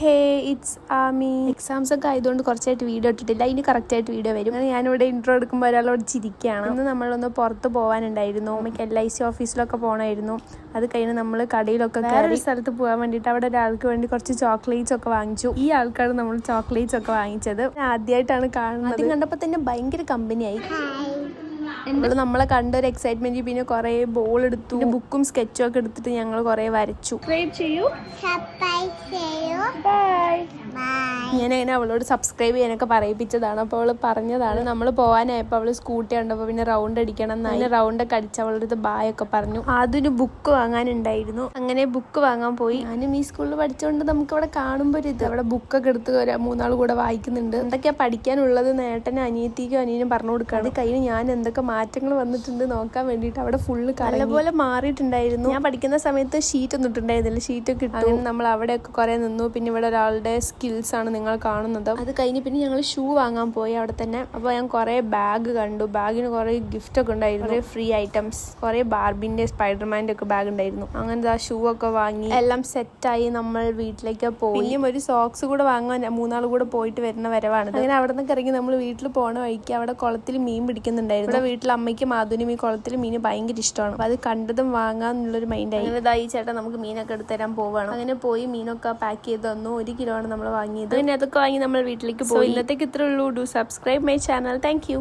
Hey it's Ami. Exams ഒക്കെ ആയതുകൊണ്ട് കുറച്ചായിട്ട് വീഡിയോ ഇട്ടിട്ടില്ല. ഇനി കറക്റ്റായിട്ട് വീഡിയോ വരും. ഞാനിവിടെ ഇൻട്രോ എടുക്കുമ്പോൾ ഒരാളോട് ചിരിക്കുകയാണ്. ഇന്ന് നമ്മളൊന്ന് പുറത്ത് പോകാനുണ്ടായിരുന്നു. അമ്മയ്ക്ക് LIC ഓഫീസിലൊക്കെ പോകണമായിരുന്നു. അത് കഴിഞ്ഞ് നമ്മൾ കടയിലൊക്കെ വേറൊരു സ്ഥലത്ത് പോകാൻ വേണ്ടിയിട്ട് അവിടെ ഒരാൾക്ക് വേണ്ടി കുറച്ച് ചോക്ലേറ്റ്സ് ഒക്കെ വാങ്ങിച്ചു. ഈ ആൾക്കാണ് നമ്മൾ ചോക്ലേറ്റ്സ് ഒക്കെ വാങ്ങിച്ചത്. ആദ്യമായിട്ടാണ് കാണുന്നത്. അത് കണ്ടപ്പോൾ തന്നെ ഭയങ്കര കമ്പനിയായി. നമ്മളെ കണ്ടൊരു എക്സൈറ്റ്മെന്റ്. പിന്നെ കുറെ ബോൾ എടുത്തു, ബുക്കും സ്കെച്ചും ഒക്കെ എടുത്തിട്ട് ഞങ്ങൾ കുറെ വരച്ചു. ഞാനങ്ങനെ അവളോട് സബ്സ്ക്രൈബ് ചെയ്യാനൊക്കെ പറയിപ്പിച്ചതാണ്. അപ്പോൾ അവള് പറഞ്ഞതാണ്. നമ്മൾ പോകാനായപ്പോൾ അവള് സ്കൂട്ടി കണ്ടപ്പോൾ പിന്നെ റൗണ്ട് അടിക്കണം എന്നതിന് റൗണ്ട് ഒക്കെ അടിച്ച് അവളുടെ അടുത്ത് ബായ് ഒക്കെ പറഞ്ഞു. അതൊരു ബുക്ക് വാങ്ങാനുണ്ടായിരുന്നു. അങ്ങനെ ബുക്ക് വാങ്ങാൻ പോയി. ഞാനും ഈ സ്കൂളിൽ പഠിച്ചുകൊണ്ട് നമുക്ക് അവിടെ കാണുമ്പോൾ ഒരു ഇത് അവിടെ ബുക്കൊക്കെ എടുത്ത് മൂന്നാൾ കൂടെ വായിക്കുന്നുണ്ട്. എന്തൊക്കെയാ പഠിക്കാനുള്ളത് ഏട്ടനും അനിയത്തിക്കും അനിയനും പറഞ്ഞു കൊടുക്കാണ്. അത് കഴിഞ്ഞ് ഞാൻ എന്തൊക്കെ മാറ്റങ്ങൾ വന്നിട്ടുണ്ട് നോക്കാൻ വേണ്ടിയിട്ട് അവിടെ ഫുള്ള് നല്ലപോലെ മാറിയിട്ടുണ്ടായിരുന്നു. ഞാൻ പഠിക്കുന്ന സമയത്ത് ഷീറ്റ് ഒന്നും ഇട്ടുണ്ടായിരുന്നില്ല. ഷീറ്റൊക്കെ ഇട്ടു. അങ്ങനെ നമ്മൾ അവിടെയൊക്കെ കുറെ നിന്നു. പിന്നെ ഇവിടെ ഒരാളുടെ സ്കിൽസ് ആണ് നിങ്ങൾ കാണുന്നത്. അത് കഴിഞ്ഞ് പിന്നെ ഞങ്ങൾ ഷൂ വാങ്ങാൻ പോയി അവിടെ തന്നെ. അപ്പോൾ ഞാൻ കുറെ ബാഗ് കണ്ടു. ബാഗിന് കുറെ ഗിഫ്റ്റ് ഒക്കെ ഉണ്ടായിരുന്നു, കുറെ ഫ്രീ ഐറ്റംസ്, കുറെ ബാർബിന്റെ സ്പൈഡർമാൻ്റെ ഒക്കെ ബാഗ് ഉണ്ടായിരുന്നു. അങ്ങനെ ആ ഷൂ ഒക്കെ വാങ്ങി എല്ലാം സെറ്റായി നമ്മൾ വീട്ടിലേക്ക് പോയി. പിന്നെയും ഒരു സോക്സ് കൂടെ വാങ്ങാൻ മൂന്നാൾ കൂടെ പോയിട്ട് വരുന്ന വരവാണ്. അങ്ങനെ അവിടെ നിന്നൊക്കെ ഇറങ്ങി നമ്മൾ വീട്ടിൽ പോണ വഴിക്ക് അവിടെ കുളത്തിൽ മീൻ പിടിക്കുന്നുണ്ടായിരുന്നു. ഇവിടെ വീട്ടിൽ അമ്മയ്ക്കും മാധുനും ഈ കുളത്തിൽ മീൻ ഭയങ്കര ഇഷ്ടമാണ്. അപ്പൊ അത് കണ്ടതും വാങ്ങാന്നുള്ളൊരു മൈൻഡായി. അങ്ങനെ ഇതായി ചേട്ടാ നമുക്ക് മീനൊക്കെ എടുത്ത് തരാൻ പോവാണ്. അങ്ങനെ പോയി മീനൊക്കെ പാക്ക് ചെയ്ത് തന്നു. 1 കിലോ ആണ് നമ്മൾ വാങ്ങിയത്. അങ്ങനെ അതൊക്കെ വാങ്ങി നമ്മൾ വീട്ടിലേക്ക് പോയി. ഇന്നത്തേക്ക് ഇത്രേ ഉള്ളൂ. Do subscribe my channel. Thank you.